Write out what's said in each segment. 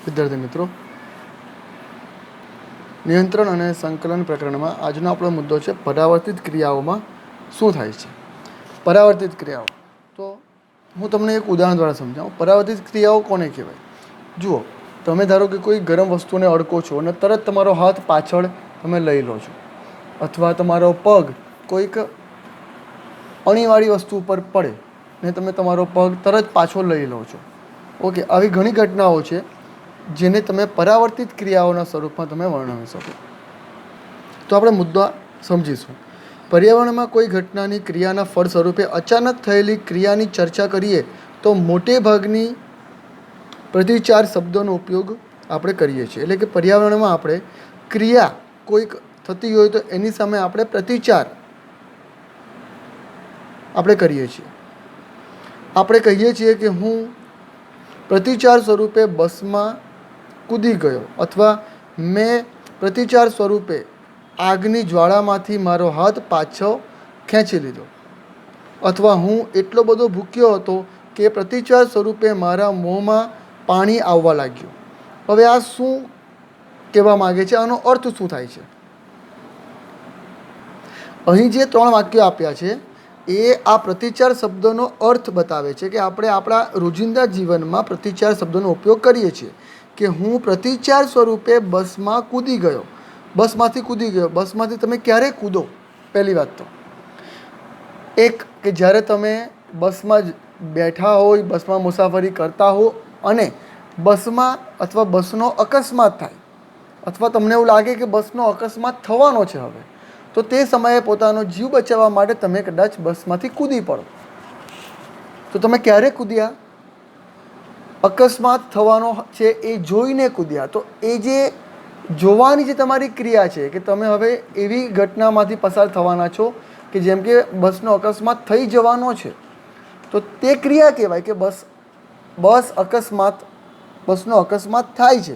વિદ્યાર્થી મિત્રો, નિયંત્રણ અને સંકલન પ્રકરણમાં આજનો આપણો મુદ્દો છે પરાવર્તિત ક્રિયાઓમાં શું થાય છે. પરાવર્તિત ક્રિયાઓ, તો હું તમને એક ઉદાહરણ દ્વારા સમજાવું. પરાવર્તિત ક્રિયાઓ કોને કહેવાય? જુઓ, તમે ધારો કે કોઈ ગરમ વસ્તુને અડકો છો અને તરત તમારો હાથ પાછળ તમે લઈ લો છો, અથવા તમારો પગ કોઈક અણીવાળી વસ્તુ ઉપર પડે ને તમે તમારો પગ તરત પાછો લઈ લો છો. ઓકે, આવી ઘણી ઘટનાઓ છે જેને તમે પરાવર્તિત ક્રિયાઓના સ્વરૂપમાં તમે વર્ણવી શકો. તો આપણે મુદ્દા સમજીશું. પર્યાવરણમાં કોઈ ઘટનાની ક્રિયાના ફળ સ્વરૂપે અચાનક થયેલી ક્રિયાની ચર્ચા કરીએ તો મોટે ભાગની પ્રતિચાર શબ્દોનો ઉપયોગ આપણે કરીએ છીએ. એટલે કે પર્યાવરણમાં આપણે ક્રિયા કોઈક થતી હોય તો એની સામે આપણે પ્રતિચાર આપણે કરીએ છીએ. આપણે કહીએ છીએ કે હું પ્રતિચાર સ્વરૂપે બસમાં કૂદી ગયો, અથવા મેં પ્રતિચાર સ્વરૂપે આગની જ્વાળામાંથી મારો હાથ પાછો ખેંચી લીધો, અથવા હું એટલો બધો ભૂખ્યો હતો કે પ્રતિચાર સ્વરૂપે મારા મોંમાં પાણી આવવા લાગ્યું. હવે આ શું કહેવા માગે છે? આનો અર્થ શું થાય છે? અહીં જે 3 વાક્યો આપ્યા છે એ આ પ્રતિચાર શબ્દનો અર્થ બતાવે છે કે આપણે આપણા રોજિંદા જીવનમાં પ્રતિચાર શબ્દનો ઉપયોગ કરીએ છીએ. કે હું પ્રતિચાર સ્વરૂપે બસમાં કૂદી ગયો, બસમાંથી કૂદી ગયો. બસમાંથી તમે ક્યારે કૂદો? પહેલી વાત તો એક કે જ્યારે તમે બસમાં જ બેઠા હોય, બસમાં મુસાફરી કરતા હો અને બસમાં અથવા બસનો અકસ્માત થાય, અથવા તમને એવું લાગે કે બસનો અકસ્માત થવાનો છે હવે, તો તે સમયે પોતાનો જીવ બચાવવા માટે તમે કદાચ બસમાંથી કૂદી પડો. તો તમે ક્યારે કૂદ્યા? અકસ્માત થવાનો છે એ જોઈને કૂદ્યા. તો એ જે જોવાની જે તમારી ક્રિયા છે કે તમે હવે એવી ઘટનામાંથી પસાર થવાના છો કે જેમ કે બસનો અકસ્માત થઈ જવાનો છે, તો તે ક્રિયા કહેવાય કે બસનો અકસ્માત થાય છે.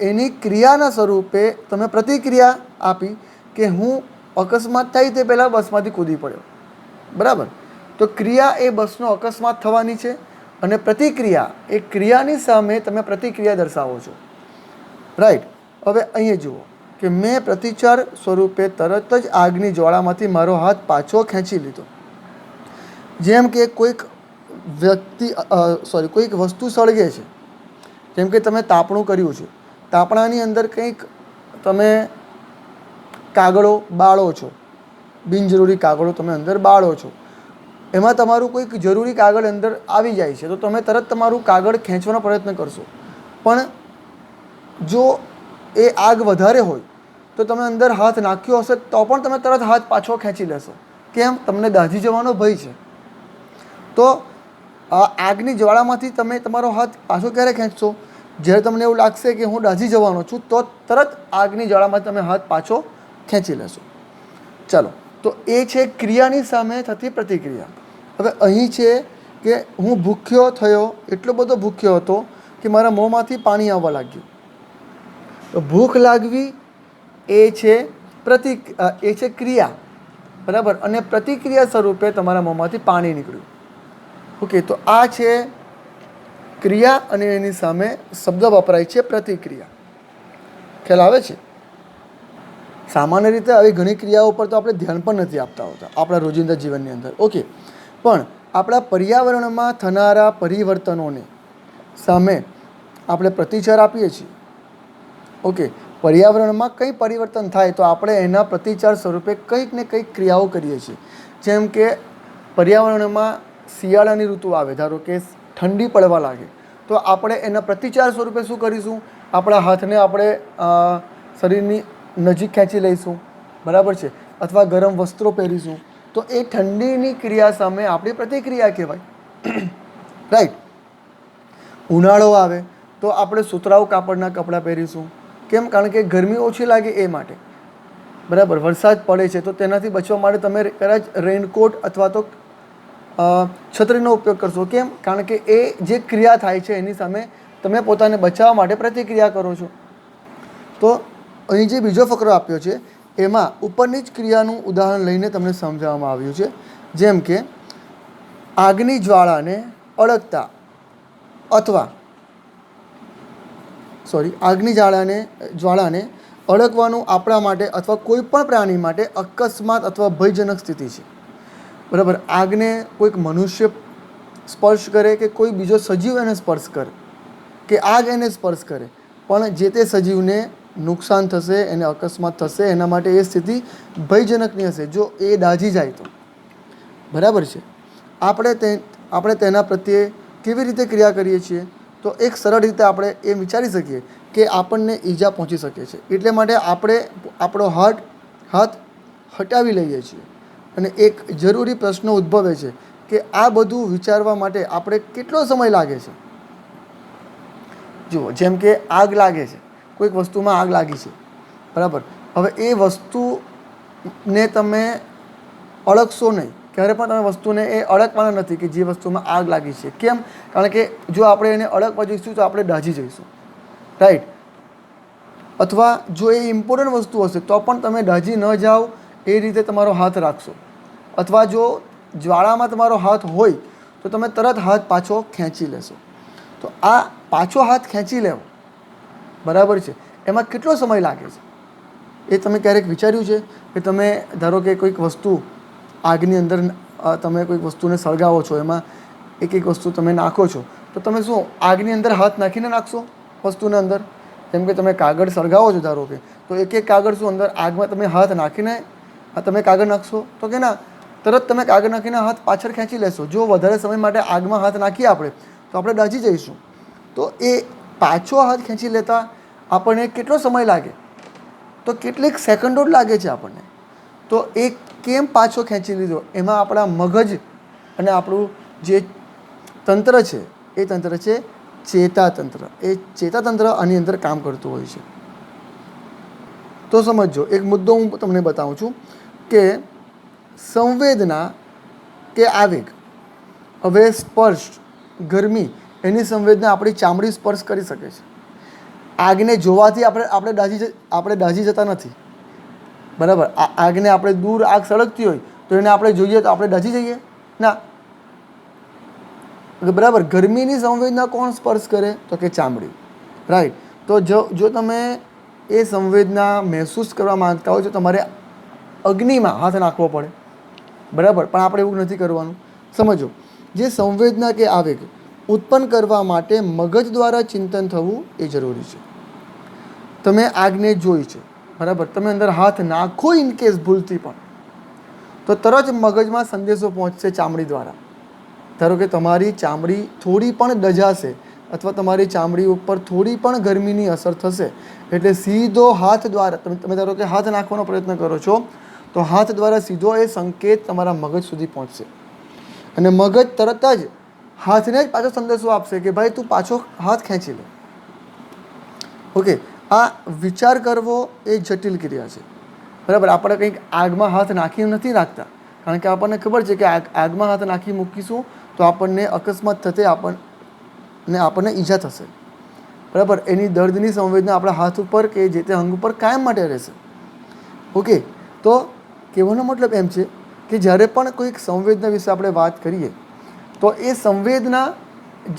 એની ક્રિયાના સ્વરૂપે તમે પ્રતિક્રિયા આપી કે હું અકસ્માત થાય તે પહેલાં બસમાંથી કૂદી પડ્યો. બરાબર? તો ક્રિયા એ બસનો અકસ્માત થવાની છે, અને પ્રતિક્રિયા એ ક્રિયાની સામે તમે પ્રતિક્રિયા દર્શાવો છો. રાઈટ? હવે અહીંયા જુઓ કે મેં પ્રતિચાર સ્વરૂપે તરત જ આગની જ્વાળામાંથી મારો હાથ પાછો ખેંચી લીધો. જેમ કે કોઈક કોઈક વસ્તુ સળગે છે, જેમ કે તમે તાપણું કર્યું છે, તાપણાની અંદર કંઈક તમે કાગળો બાળો છો, બિનજરૂરી કાગળો તમે અંદર બાળો છો, એમાં તમારું કોઈક જરૂરી કાગળ અંદર આવી જાય છે, તો તમે તરત તમારું કાગળ ખેંચવાનો પ્રયત્ન કરશો. પણ જો એ આગ વધારે હોય તો તમે અંદર હાથ નાખ્યો હશે તો પણ તમે તરત હાથ પાછો ખેંચી લેશો. કેમ? તમને દાઝી જવાનો ભય છે. તો આ આગની જ્વાળામાંથી તમે તમારો હાથ પાછો ક્યારે ખેંચશો? જ્યારે તમને એવું લાગશે કે હું દાઝી જવાનો છું, તો તરત આગની જ્વાળામાંથી તમે હાથ પાછો ખેંચી લેશો. ચાલો, તો એ છે ક્રિયાની સામે થતી પ્રતિક્રિયા. હવે અહીં છે કે હું ભૂખ્યો થયો, એટલો બધો ભૂખ્યો હતો કે મારા મોંમાંથી પાણી આવવા લાગ્યું. તો ભૂખ લાગવી એ છે ક્રિયા. બરાબર? અને પ્રતિક્રિયા સ્વરૂપે તમારા મોંમાંથી પાણી નીકળ્યું. ઓકે, તો આ છે ક્રિયા અને એની સામે શબ્દ વપરાય છે પ્રતિક્રિયા. ખ્યાલ આવે છે? સામાન્ય રીતે આવી ઘણી ક્રિયાઓ પર તો આપણે ધ્યાન પણ નથી આપતા હોતા આપણા રોજિંદા જીવનની અંદર. ઓકે, પણ આપણા પર્યાવરણમાં થનારા પરિવર્તનોને સામે આપણે પ્રતિચાર આપીએ છીએ. ઓકે, પર્યાવરણમાં કંઈ પરિવર્તન થાય તો આપણે એના પ્રતિચાર સ્વરૂપે કંઈક ને કંઈક ક્રિયાઓ કરીએ છીએ. જેમ કે પર્યાવરણમાં શિયાળાની ઋતુ આવે, ધારો કે ઠંડી પડવા લાગે, તો આપણે એના પ્રતિચાર સ્વરૂપે શું કરીશું? આપણા હાથને આપણે શરીરની નજીક ખેંચી લઈશું. બરાબર છે? અથવા ગરમ વસ્ત્રો પહેરીશું. તો એ ઠંડીની ક્રિયા સામે આપણી પ્રતિક્રિયા કહેવાય. રાઈટ? ઉનાળો આવે તો આપણે સુતરાઉ કાપડના કપડાં પહેરીશું. કેમ? કારણ કે ગરમી ઓછી લાગે એ માટે. બરાબર? વરસાદ પડે છે તો તેનાથી બચવા માટે તમે કદાચ રેઇનકોટ અથવા તો છત્રીનો ઉપયોગ કરશો. કેમ? કારણ કે એ જે ક્રિયા થાય છે એની સામે તમે પોતાને બચાવવા માટે પ્રતિક્રિયા કરો છો. તો અહીં જે બીજો ફકરો આપ્યો છે એમાં ઉપરની જ ક્રિયાનું ઉદાહરણ લઈને તમને સમજાવવામાં આવ્યું છે. જેમ કે આગની જ્વાળાને અડકતા અથવા આગની જ્વાળાને અડકવાનું આપણા માટે અથવા કોઈ પણ પ્રાણી માટે અકસ્માત અથવા ભયજનક સ્થિતિ છે. બરાબર. આગને કોઈક મનુષ્ય સ્પર્શ કરે કે કોઈ બીજો સજીવ એને સ્પર્શ કરે કે આગ એને સ્પર્શ કરે, પણ જે તે સજીવને નુકસાન થશે, એને અકસ્માત થશે, એના માટે એ સ્થિતિ ભયજનકની હશે જો એ દાઝી જાય તો. બરાબર છે. આપણે તેના પ્રત્યે કેવી રીતે ક્રિયા કરીએ છીએ? તો એક સરળ રીતે આપણે એ વિચારી શકીએ કે આપણને ઈજા પહોંચી શકે છે, એટલે માટે આપણે આપણો હાથ હટાવી લઈએ છીએ. અને એક જરૂરી પ્રશ્ન ઉદ્ભવે છે કે આ બધું વિચારવા માટે આપણે કેટલો સમય લાગે છે? જુઓ, જેમ કે આગ લાગે છે, કોઈક વસ્તુમાં આગ લાગી છે, બરાબર. હવે એ વસ્તુને તમે અળગશો નહીં, ક્યારે પણ તમે વસ્તુને એ અડકવાના નથી કે જે વસ્તુમાં આગ લાગી છે. કેમ? કારણ કે જો આપણે એને અડકવા જઈશું તો આપણે દાઝી જઈશું, રાઈટ. અથવા જો એ ઇમ્પોર્ટન્ટ વસ્તુ હશે તો પણ તમે દાઝી ન જાઓ એ રીતે તમારો હાથ રાખશો. અથવા જો જ્વાળામાં તમારો હાથ હોય તો તમે તરત હાથ પાછો ખેંચી લેશો. તો આ પાછો હાથ ખેંચી લેવો, બરાબર છે, એમાં કેટલો સમય લાગે છે એ તમે ક્યારેક વિચાર્યું છે? કે તમે ધારો કે કોઈક વસ્તુ આગની અંદર તમે કોઈક વસ્તુને સળગાવો છો, એમાં એક એક વસ્તુ તમે નાખો છો, તો તમે શું આગની અંદર હાથ નાખીને નાખશો વસ્તુને અંદર? જેમ કે તમે કાગળ સળગાવો છો ધારો કે, તો એક એક કાગળ શું અંદર આગમાં તમે હાથ નાખીને તમે કાગળ નાખશો? તો કે ના, તરત તમે કાગળ નાખીને હાથ પાછળ ખેંચી લેશો. જો વધારે સમય માટે આગમાં હાથ નાખીએ આપણે તો આપણે દાઝી જઈશું. તો એ પાછો હાથ ખેંચી લેતા આપણને કેટલો સમય લાગે? તો કેટલીક સેકન્ડો જ લાગે છે આપણને. તો એ કેમ પાછો ખેંચી લીધો? એમાં આપણા મગજ અને આપણું જે તંત્ર છે એ તંત્ર છે ચેતાતંત્ર. એ ચેતાતંત્ર આની અંદર કામ કરતું હોય છે. તો સમજો, એક મુદ્દો હું તમને બતાવું છું કે સંવેદના કે આવેગ. હવે સ્પર્શ, ગરમી, એની સંવેદના આપણી ચામડી સ્પર્શ કરી શકે છે. આગને જોવાથી આપણે દાઝી જતા નથી, બરાબર. આગને આપણે દૂર આગ સળગતી હોય તો એને આપણે જોઈએ તો આપણે દાઝી જઈએ? ના, બરાબર. ગરમીની સંવેદના કોણ સ્પર્શ કરે? તો કે ચામડી, રાઈટ. તો જો તમે એ સંવેદના મહેસૂસ કરવા માંગતા હોય તો તમારે અગ્નિમાં હાથ નાખવો પડે, બરાબર. પણ આપણે એવું નથી કરવાનું. સમજો, જે સંવેદના કે આવેગ ઉત્પન્ન કરવા માટે મગજ દ્વારા ચિંતન થવું એ જરૂરી છે. તમે આગને જોઈ છે, બરાબર, તમે અંદર હાથ નાખો ઇનકેસ ભૂલથી પણ, તો તરત મગજમાં સંદેશો પહોંચશે ચામડી દ્વારા. ધારો કે તમારી ચામડી થોડી પણ દઝાશે અથવા તમારી ચામડી ઉપર થોડી પણ ગરમીની અસર થશે, એટલે સીધો હાથ દ્વારા તમે ધારો કે હાથ નાખવાનો પ્રયત્ન કરો છો, તો હાથ દ્વારા સીધો એ સંકેત તમારા મગજ સુધી પહોંચશે અને મગજ તરત જ હાથને જ પાછો સંદેશો આપશે કે ભાઈ તું પાછો હાથ ખેંચી લે. ઓકે. આ વિચાર કરવો એ જટિલ ક્રિયા છે, બરાબર. આપણે કંઈક આગમાં હાથ નાખી નથી રાખતા, કારણ કે આપણને ખબર છે કે આગમાં હાથ નાખી મૂકીશું તો આપણને અકસ્માત થશે, આપણને ઈજા થશે, બરાબર. એની દર્દની સંવેદના આપણા હાથ ઉપર કે જે તે અંગ ઉપર કાયમ માટે રહેશે. ઓકે. તો કહેવાનો મતલબ એમ છે કે જ્યારે પણ કોઈક સંવેદના વિશે આપણે વાત કરીએ તો એ સંવેદના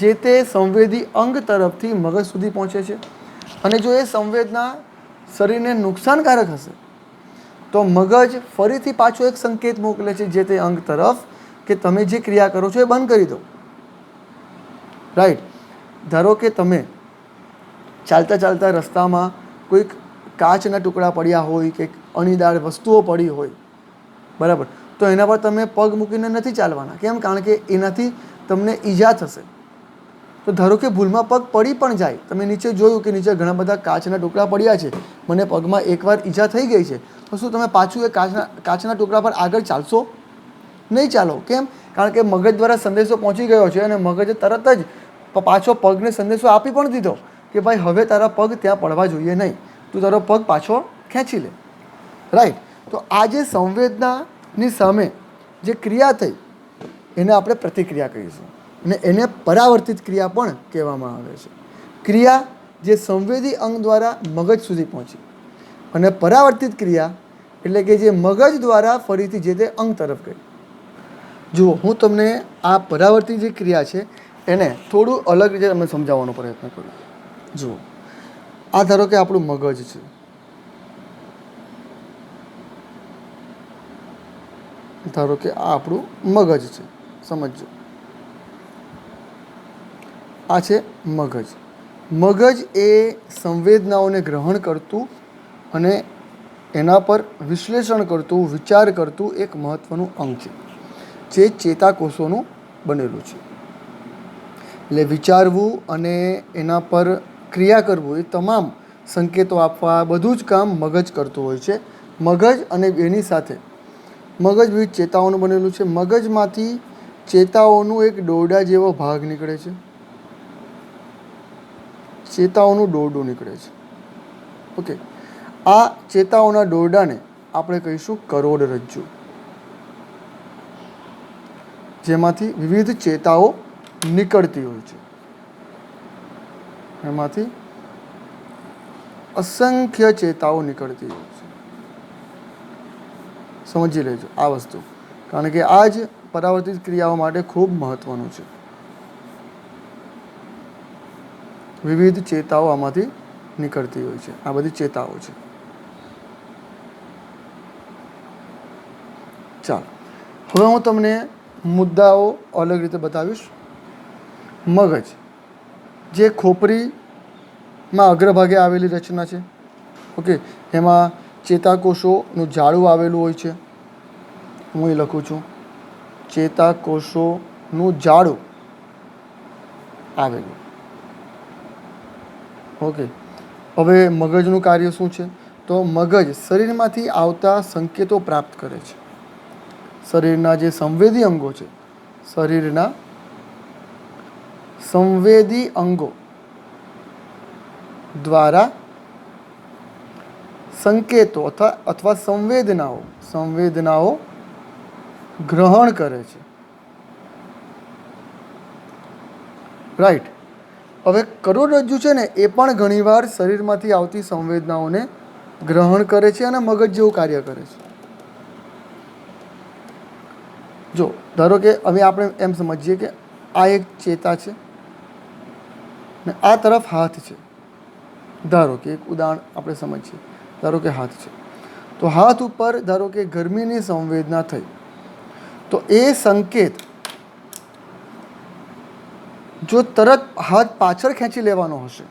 જે તે સંવેદી અંગ તરફથી મગજ સુધી પહોંચે છે. અને જો એ સંવેદના શરીરને નુકસાનકારક હશે તો મગજ ફરીથી પાછો એક સંકેત મોકલે છે જે તે અંગ તરફ કે તમે જે ક્રિયા કરો છો એ બંધ કરી દો, રાઈટ. ધારો કે તમે ચાલતા ચાલતા રસ્તામાં કોઈક કાચના ટુકડા પડ્યા હોય કે અણીદાર વસ્તુઓ પડી હોય, બરાબર, તો એના પર તમે પગ મૂકીને નથી ચાલવાના. કેમ? કારણ કે એનાથી તમને ઈજા થશે. તો ધારો કે ભૂલમાં પગ પડી પણ જાય, તમે નીચે જોયું કે નીચે ઘણા બધા કાચના ટુકડા પડ્યા છે, મને પગમાં એકવાર ઈજા થઈ ગઈ છે, તો શું તમે પાછું એ કાચના ટુકડા પર આગળ ચાલશો? નહીં ચાલો. કેમ? કારણ કે મગજ દ્વારા સંદેશો પહોંચી ગયો છે અને મગજે તરત જ પાછો પગને સંદેશો આપી પણ દીધો કે ભાઈ હવે તારા પગ ત્યાં પડવા જોઈએ નહીં, તું તારો પગ પાછો ખેંચી લે, રાઈટ. તો આ જે સંવેદનાની સામે જે ક્રિયા થઈ એને આપણે પ્રતિક્રિયા કહીશું અને એને પરાવર્તિત ક્રિયા પણ કહેવામાં આવે છે. ક્રિયા જે સંવેદી અંગ દ્વારા મગજ સુધી પહોંચી અને પરાવર્તિત ક્રિયા એટલે કે જે મગજ દ્વારા ફરીથી જે તે અંગ તરફ ગઈ. જુઓ, હું તમને આ પરાવર્તિત જે ક્રિયા છે એને થોડું અલગ રીતે તમને સમજાવવાનો પ્રયત્ન કરું. જુઓ, આ ધારો કે આપણું મગજ છે, ધારો કે આ આપણું મગજ છે, સમજો આ છે મગજ. મગજ એ સંવેદનાઓને ગ્રહણ કરતું અને એના પર વિશ્લેષણ કરતું, વિચાર કરતું એક મહત્ત્વનું અંગ છે, જે ચેતાકોષોનું બનેલું છે. એટલે વિચારવું અને એના પર ક્રિયા કરવું એ તમામ સંકેતો આપવા બધું જ કામ મગજ કરતું હોય છે. મગજ અને એની સાથે મગજ વિવિધ ચેતાઓનું બનેલું છે. મગજમાંથી ચેતાઓનું એક દોરડા જેવો ભાગ નીકળે છે, ચેતાઓનું દોરડું નીકળે છે. ઓકે, આ ચેતાઓના દોરડાને આપણે કહીશું કરોડરજ્જુ, જેમાંથી વિવિધ ચેતાઓ નીકળતી હોય છે. એમાંથી અસંખ્ય ચેતાઓ નીકળતી હોય છે. સમજી લેજો આ વસ્તુ, કારણ કે આ જ પરાવર્તિત ક્રિયાઓ માટે ખૂબ મહત્ત્વનું છે. વિવિધ ચેતાઓ આમાંથી નીકળતી હોય છે. આ બધી ચેતાઓ છે. ચાલો, હવે હું તમને મુદ્દાઓ અલગ રીતે બતાવીશ. મગજ જે ખોપરીમાં અગ્રભાગે આવેલી રચના છે. ઓકે, એમાં ચેતાકોષોનું જાળું આવેલું હોય છે. હું એ લખું છું, ચેતાકોષોનું જાળું આવેલું. ઓકે, હવે મગજનું કાર્ય શું છે? તો મગજ શરીરમાંથી આવતા સંકેતો પ્રાપ્ત કરે છે. શરીરના જે સંવેદી અંગો છે, શરીરના સંવેદી અંગો દ્વારા સંકેતો અથવા સંવેદનાઓ ગ્રહણ કરે છે. રાઈટ. હવે કરોડરજ્જુ છે ને એ પણ ઘણીવાર શરીરમાંથી આવતી સંવેદનાઓને ગ્રહણ કરે છે અને મગજ જેવું કાર્ય કરે છે. જો ધારો કે હવે આપણે એમ સમજીએ કે આ એક ચેતા છે ને આ તરફ હાથ છે. ધારો કે એક ઉદાહરણ આપણે સમજીએ, ધારો કે હાથ છે, તો હાથ ઉપર ધારો કે ગરમીની સંવેદના થઈ, તો એ સંકેત જો તરત હાથ પાછળ ખેંચી લેવાનો હશે,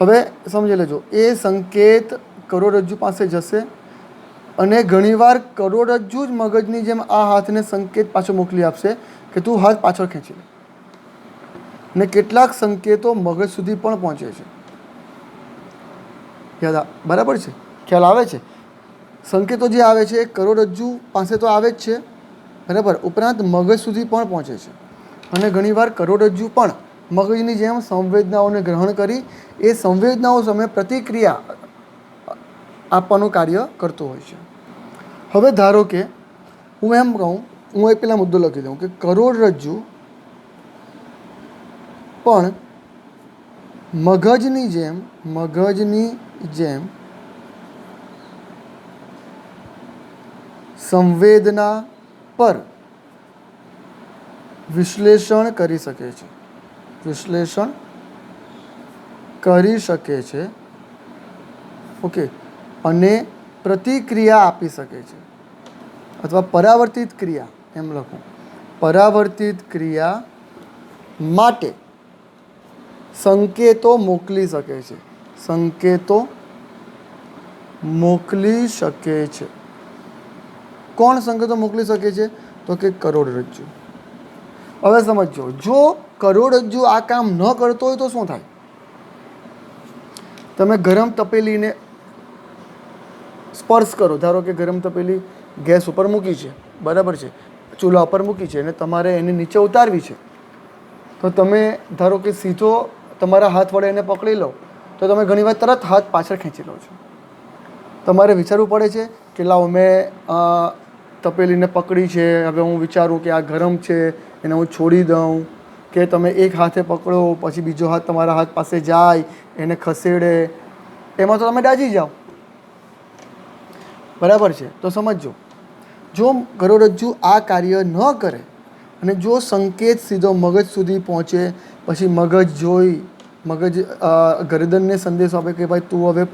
હવે સમજી લેજો, એ સંકેત કરોડરજ્જુ પાસે જશે અને ઘણીવાર કરોડરજ્જુ જ મગજની જેમ આ હાથને સંકેત પાછો મોકલી આપશે કે તું હાથ પાછળ ખેંચી લે. ને કેટલાક સંકેતો મગજ સુધી પણ પહોંચે છે. બરાબર છે, ખ્યાલ આવે છે? સંકેતો જે આવે છે એ કરોડરજ્જુ પાસે તો આવે જ છે, બરાબર, ઉપરાંત મગજ સુધી પણ પહોંચે છે. અને ઘણીવાર કરોડરજ્જુ પણ મગજની જેમ સંવેદનાઓને ગ્રહણ કરી એ સંવેદનાઓ સામે પ્રતિક્રિયા આપવાનું કાર્ય કરતું હોય છે. હવે ધારો કે હું એમ કહું, હું એક પેલા મુદ્દો લખી દઉં કે કરોડરજ્જુ પણ મગજની જેમ સંવેદના પર વિશ્લેષણ કરી શકે છે. ઓકે, અને પ્રતિક્રિયા આપી શકે છે, અથવા પરાવર્તિત ક્રિયા એમ લખું, પરાવર્તિત ક્રિયા માટે સંકેતો મોકલી શકે છે. કોણ સંકેતો મોકલી શકે છે? તો કે કરોડરજ્જુ. હવે સમજો, જો કરોડરજ્જુ આ કામ ન કરતો હોય તો શું થાય? તમે ગરમ તપેલીને સ્પર્શ કરો, ધારો કે ગરમ તપેલી ગેસ ઉપર મૂકી છે, બરાબર છે, ચૂલા ઉપર મૂકી છે અને તમારે એને નીચે ઉતારવી છે, તો તમે ધારો કે સીધો તમારા હાથ વડે એને પકડી લો તો તમે ઘણીવાર તરત હાથ પાછળ ખેંચી લો છો. તમારે વિચારવું પડે છે કે લાવો મેં તપેલીને પકડી છે, હવે હું વિચારું કે આ ગરમ છે, એને હું છોડી દઉં, કે તમે એક હાથે પકડો પછી બીજો હાથ તમારા હાથ પાસે જાય, એને ખસેડે, એમાં તો તમે દાઝી જાઓ. બરાબર છે? તો સમજો, જો કરોડરજ્જુ આ કાર્ય ન કરે અને જો સંકેત સીધો મગજ સુધી પહોંચે, પછી મગજ જોઈ, મગજ ગરદનને સંદેશો આપે કે ભાઈ તું હવે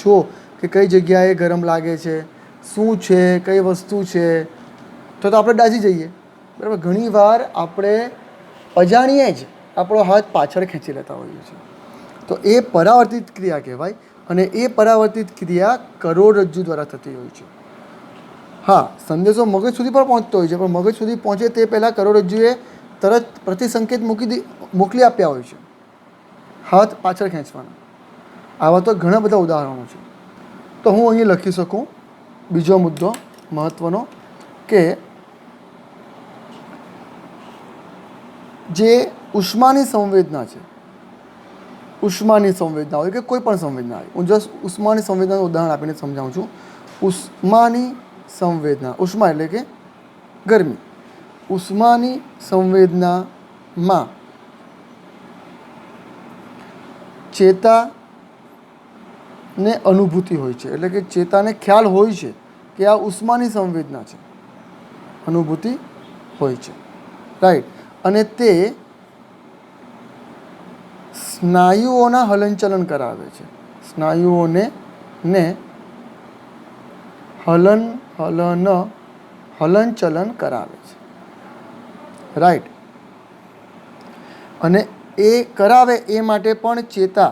જો કે કઈ જગ્યાએ ગરમ લાગે છે, શું છે, કઈ વસ્તુ છે, તો આપણે દાઝી જઈએ. બરાબર, ઘણીવાર આપણે અજાણીએ જ આપણો હાથ પાછળ ખેંચી લેતા હોઈએ છીએ. તો એ પરાવર્તિત ક્રિયા કહેવાય અને એ પરાવર્તિત ક્રિયા કરોડરજ્જુ દ્વારા થતી હોય છે. હા, સંદેશો મગજ સુધી પણ પહોંચતો હોય છે, પણ મગજ સુધી પહોંચે તે પહેલાં કરોડરજ્જુએ તરત પ્રતિસંકેત મોકલી આપ્યા હોય છે હાથ પાછળ ખેંચવાના. આવા તો ઘણા બધા ઉદાહરણો છે. તો હું અહીં લખી શકું બીજો મુદ્દો મહત્ત્વનો કે જે ઉષ્માની સંવેદના છે, ઉષ્માની સંવેદના હોય કે કોઈ પણ સંવેદના હોય, હું જસ્ટ ઉષ્માની સંવેદનાનું ઉદાહરણ આપીને સમજાવું છું. ઉષ્માની સંવેદના, ઉષ્મા એટલે કે ગરમી, ઉષ્માની સંવેદનામાં ચેતાને અનુભૂતિ હોય છે, એટલે કે ચેતાને ખ્યાલ હોય છે કે આ ઉષ્માની સંવેદના છે, અનુભૂતિ હોય છે, રાઈટ. અને તે સ્નાયુઓના હલનચલન કરાવે છે, સ્નાયુઓને હલનચલન કરાવે છે, રાઈટ. અને એ કરાવે એ માટે પણ ચેતા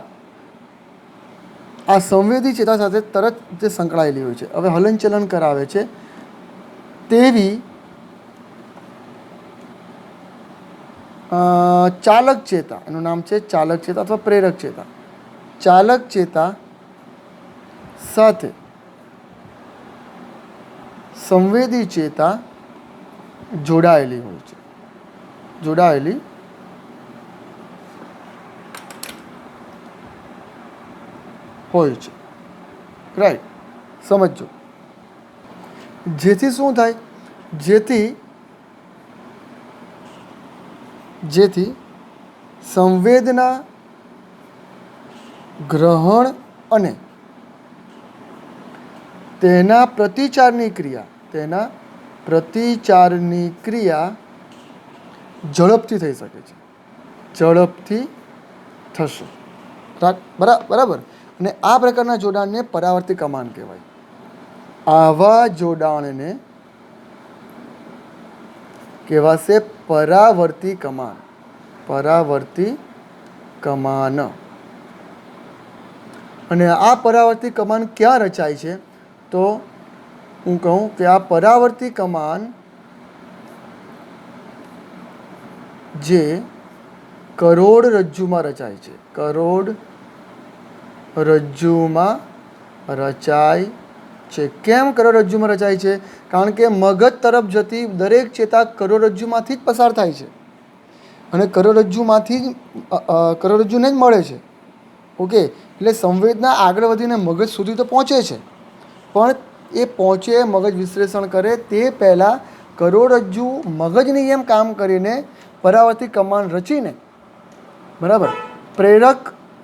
આ સંવેદી ચેતા સાથે તરત તે સંકળાયેલી હોય છે. હવે હલનચલન કરાવે છે તેવી ચાલક ચેતા, એનું નામ છે ચાલક ચેતા અથવા પ્રેરક ચેતા. ચાલક ચેતા સાથે સંવેદી ચેતા જોડાયેલી હોય છે, જોડાયેલી હોય છે, રાઈટ. સમજો. જેથી શું થાય? જેથી સંવેદના, ગ્રહણ અને તેના પ્રતિચારની ક્રિયા ઝડપથી થઈ શકે છે, ઝડપથી થશે, બરાબર. અને આ પ્રકારના જોડાણને પરાવર્તી કમાન કહેવાય. આવા જોડાણને કહેવાશે પરાવર્તી કમાન, પરાવર્તી કમાન. અને આ પરાવર્તી કમાન ક્યાં રચાય છે? તો હું કહું કે આ પરાવર્તી કમાન જે કરોડરજ્જુમાં રચાય છે, કરોડરજ્જુમાં રચાય છે. કેમ કરોડરજ્જુમાં રચાય છે? કારણ કે મગજ તરફ જતી દરેક ચેતા કરોડરજ્જુમાંથી જ પસાર થાય છે અને કરોડરજ્જુને જ મળે છે. ઓકે, એટલે સંવેદના આગળ વધીને મગજ સુધી તો પહોંચે છે, પણ એ પહોંચે, મગજ વિશ્લેષણ કરે તે પહેલાં કરોડરજ્જુ મગજની જેમ કામ કરીને પરાવર્તી કમાન રચીને, બરાબર, પ્રેરક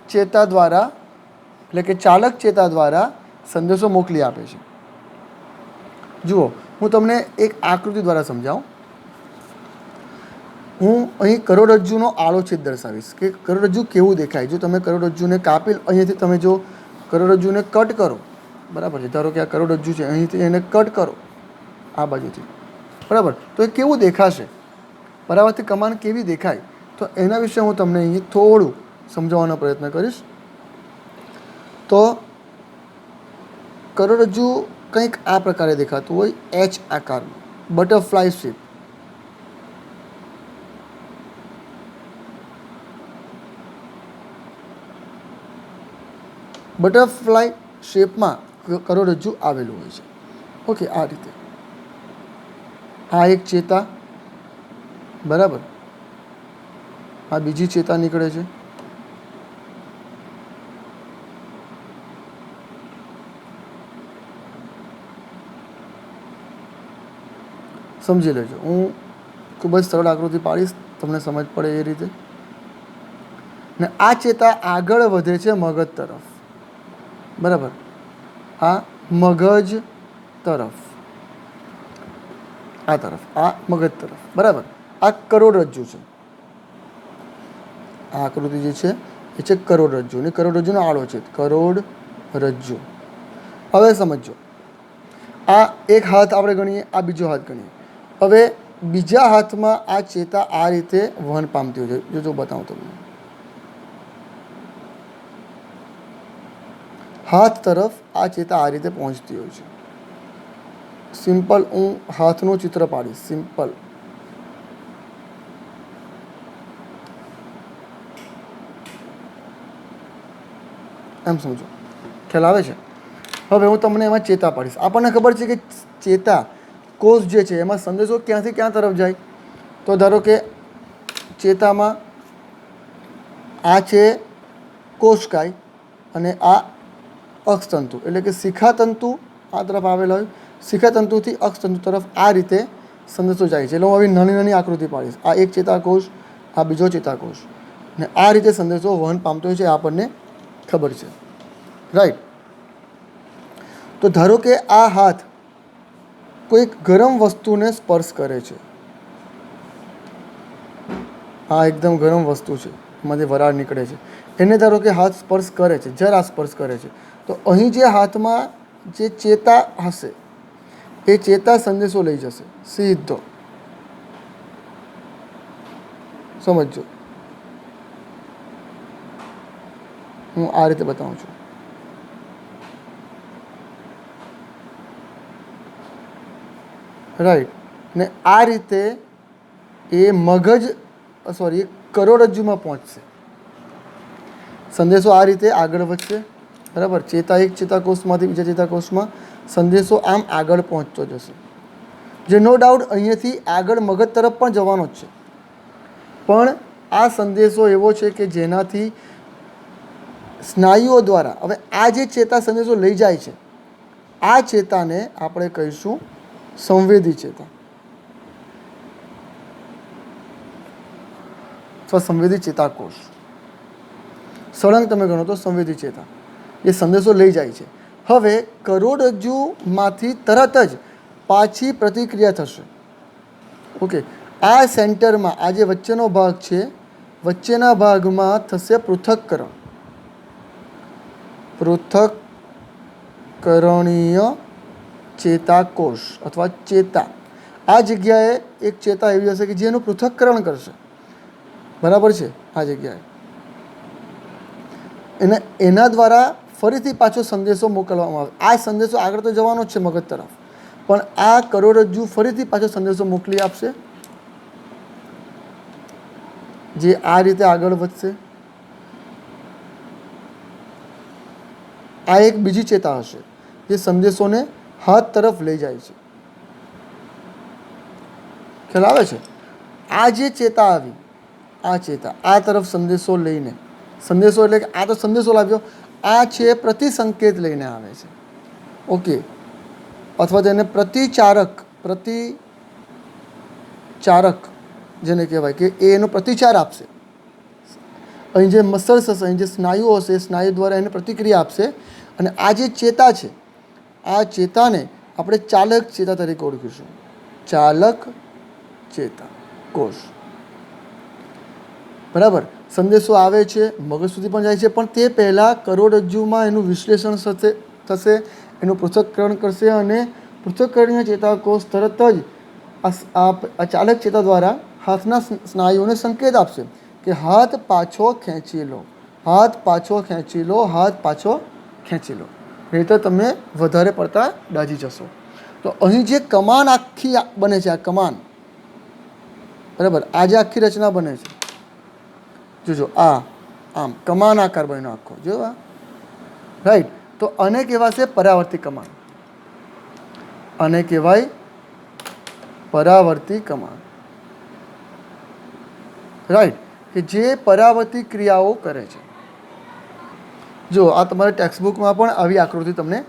ચેતા દ્વારા એટલે કે ચાલક ચેતા દ્વારા સંદેશો મોકલી આપે છે. જુઓ, હું તમને એક આકૃતિ દ્વારા સમજાવું. હું અહીં કરોડરજ્જુનો આડો છેદ દર્શાવીશ કે કરોડરજ્જુ કેવું દેખાય. જો તમે કરોડરજ્જુને કાપી, અહીંયાથી તમે જો કરોડરજ્જુને કટ કરો, બરાબર છે, ધારો કે આ કરોડરજ્જુ છે, અહીંથી એને કટ કરો આ બાજુથી, બરાબર, તો એ કેવું દેખાશે, પરાવર્તી કમાન કેવી દેખાય, તો એના વિશે હું તમને અહીં થોડું સમજાવવાનો પ્રયત્ન કરીશ. તો કરોડરજ્જુ કંઈક આ પ્રકારે દેખાતું હોય, એચ આકારનું, બટરફ્લાય શેપ. બટરફ્લાય શેપમાં કરોડરજ્જુ આવેલું હોય છે. ઓકે, આ રીતે. આ એક ચેતા, બરાબર, આ બીજી ચેતા નીકળે છે, સમજી લેજો. હું ખૂબ જ સરળ આકૃતિ પાડીશ, તમને સમજ પડે એ રીતે. ને આ ચેતા આગળ વધે છે મગજ તરફ, બરાબર, આ મગજ તરફ, આ તરફ, આ મગજ તરફ, બરાબર. આ કરોડરજ્જુ છે, આ આકૃતિ જે છે એ છે કરોડરજ્જુ, અને કરોડરજ્જુનો આડો છેદ, કરોડરજ્જુ. હવે સમજો, આ એક હાથ આપણે ગણીએ, આ બીજો હાથ ગણીએ. હવે બીજા હાથમાં આ ચેતા આ રીતે વહન પામતી હોય છે. જો બતાવું તમને, હાથ તરફ આ ચેતા આ રીતે પહોંચતી હોય છે. સિમ્પલ હું હાથનું ચિત્ર પાડીશ, સિમ્પલ. એમ સમજો, ખ્યાલ આવે છે? હવે હું તમને એમાં ચેતા પાડીશ. આપણને ખબર છે કે ચેતા કોષ જે છે એમાં સંદેશો ક્યાંથી ક્યાં તરફ જાય. તો ધારો કે ચેતામાં આ છે કોષકાય અને આ અક્ષતંતુ, એટલે કે શિખાતંતુ આ તરફ આવેલા હોય. શિખાતંતુથી અક્ષતંતુ તરફ આ રીતે સંદેશો જાય છે. એટલે હું આવી નાની નાની આકૃતિ પાડીશ. આ એક ચેતાકોષ, આ બીજો ચેતાકોષ, અને આ રીતે સંદેશો વહન પામતો હોય છે, આપણને ખબર છે. રાઈટ. તો ધારો કે આ હાથ કોઈક ગરમ વસ્તુને સ્પર્શ કરે છે. આ એકદમ ગરમ વસ્તુ છે, એમાંથી વરાળ નીકળે છે. એને ધારો કે હાથ સ્પર્શ કરે છે, જરા સ્પર્શ કરે છે. તો અહીં જે હાથમાં જે ચેતા હશે એ ચેતા સંદેશો લઈ જશે સીધો. સમજો, હું આ રીતે બતાવું છું. રાઈટ. ને આ રીતે એ મગજ સોરી કરોડરજ્જુમાં પહોંચશે. સંદેશો આ રીતે આગળ વધશે, બરાબર. ચેતા એક ચેતાકોષમાંથી બીજા ચેતાકોષમાં સંદેશો આમ આગળ પહોંચતો જશે, જે નો ડાઉટ અહીંયાથી આગળ મગજ તરફ પણ જવાનો જ છે. પણ આ સંદેશો એવો છે કે જેનાથી સ્નાયુઓ દ્વારા, હવે આ જે ચેતા સંદેશો લઈ જાય છે આ ચેતાને આપણે કહીશું સંવેદી ચેતા અથવા સંવેદી ચેતાકોષ. સળંગ તમે ગણો તો સંવેદી ચેતા એ સંદેશો લઈ જાય છે. હવે કરોડરજ્જુમાંથી તરત જ પાછી પ્રતિક્રિયા થશે. ઓકે, આ સેન્ટરમાં આ જે વચ્ચેનો ભાગ છે, વચ્ચેના ભાગમાં થશે પૃથક્કરણ, પૃથક્કરણીય ચેતાકોષ અથવા ચેતા. આ જગ્યાએ એક ચેતા એવી હશે કે જે એનું પૃથક્કરણ કરશે, બરાબર છે. આ જગ્યાએ એના દ્વારા ફરીથી પાછો સંદેશો મોકલવામાં આવે. આ સંદેશો આગળ તો જવાનો જ છે મગજ તરફ, પણ આ કરોડરજ્જુ ફરીથી પાછો સંદેશો મોકલી આપશે, જે આ રીતે આગળ વધશે. આ એક બીજી ચેતા હશે જે સંદેશોને હાથ તરફ લઈ જાય છે. ખ્યાલ આવે છે? આ જે ચેતા આવી, આ ચેતા આ તરફ સંદેશો લઈને, સંદેશો એટલે કે આ તો સંદેશો લાવ્યો, આ છે પ્રતિસંકેત લઈને આવે છે. ઓકે, અથવા તેને પ્રતિચારક જેને કહેવાય કે એ એનો પ્રતિચાર આપશે. અહીં જે મસલ્સ હશે, અહીં જે સ્નાયુઓ હશે, એ સ્નાયુ દ્વારા એને પ્રતિક્રિયા આપશે. અને આ જે ચેતા છે, આ ચેતાને આપણે ચાલક ચેતા તરીકે ઓળખીશું. ચાલક ચેતા કોષ, બરાબર. સંદેશો આવે છે, મગજ સુધી પણ જાય છે, પણ તે પહેલાં કરોડરજ્જુમાં એનું વિશ્લેષણ થશે, એનું પૃથક્કરણ કરશે, અને પૃથક્કરણીય ચેતાકોષ તરત જ આ ચાલક ચેતા દ્વારા હાથના સ્નાયુઓને સંકેત આપશે કે હાથ પાછો ખેંચી લો, હાથ પાછો ખેંચી લો, હાથ પાછો ખેંચી લો, નહીંતર તમે વધારે પડતા દાઝી જશો. તો અહીં જે કમાન આખી બને છે, આ કમાન, બરાબર, આ જે આખી રચના બને છે, જોજો આ આમ કમાન આકાર બન્યો આખો, જો આ. રાઈટ. તો આને કહેવાશે પરાવર્તી કમાન, આને કહેવાય પરાવર્તી કમાન. રાઈટ, કે જે પરાવર્તી ક્રિયાઓ કરે છે. જો આ તમારી ટેક્સ્ટબુકમાં પણ આવી આકૃતિ તમને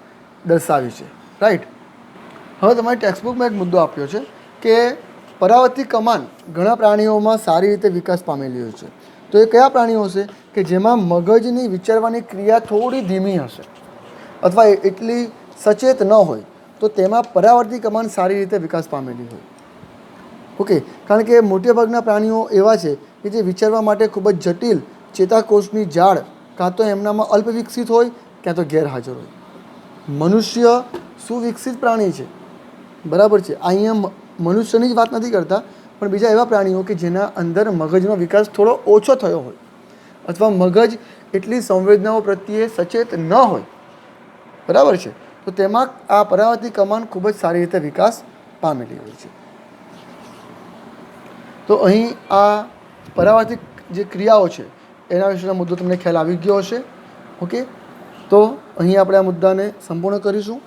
દર્શાવી છે. રાઈટ. હવે તમારી ટેક્સ્ટબુકમાં એક મુદ્દો આપ્યો છે કે પરાવર્તી કમાન ઘણા પ્રાણીઓમાં સારી રીતે વિકાસ પામેલી હોય છે. તો એ કયા પ્રાણીઓ છે કે જેમાં મગજની વિચારવાની ક્રિયા થોડી ધીમી હશે અથવા એટલી સચેત ન હોય, તો તેમાં પરાવર્તી કમાન સારી રીતે વિકાસ પામેલી હોય. ઓકે, કારણ કે મોટેભાગના પ્રાણીઓ એવા છે કે જે વિચારવા માટે ખૂબ જ જટિલ ચેતાકોષની જાળ કાં તો એમનામાં અલ્પ વિકસિત હોય ક્યાં તો ગેરહાજર હોય. મનુષ્ય સુવિકસિત પ્રાણી છે, બરાબર છે. અહીંયા મનુષ્યની જ વાત નથી કરતા, પણ બીજા એવા પ્રાણીઓ કે જેના અંદર મગજનો વિકાસ થોડો ઓછો થયો હોય અથવા મગજ એટલી સંવેદનાઓ પ્રત્યે સચેત ન હોય, બરાબર છે, તો તેમાં આ પરાવર્તિત કમાન ખૂબ જ સારી રીતે વિકાસ પામેલી હોય છે. તો અહીં આ પરાવર્તિત જે ક્રિયાઓ છે એના વિશેનો મુદ્દો તમને ખ્યાલ આવી ગયો હશે. ઓકે, તો અહીં આપણે આ મુદ્દાને સંપૂર્ણ કરીશું.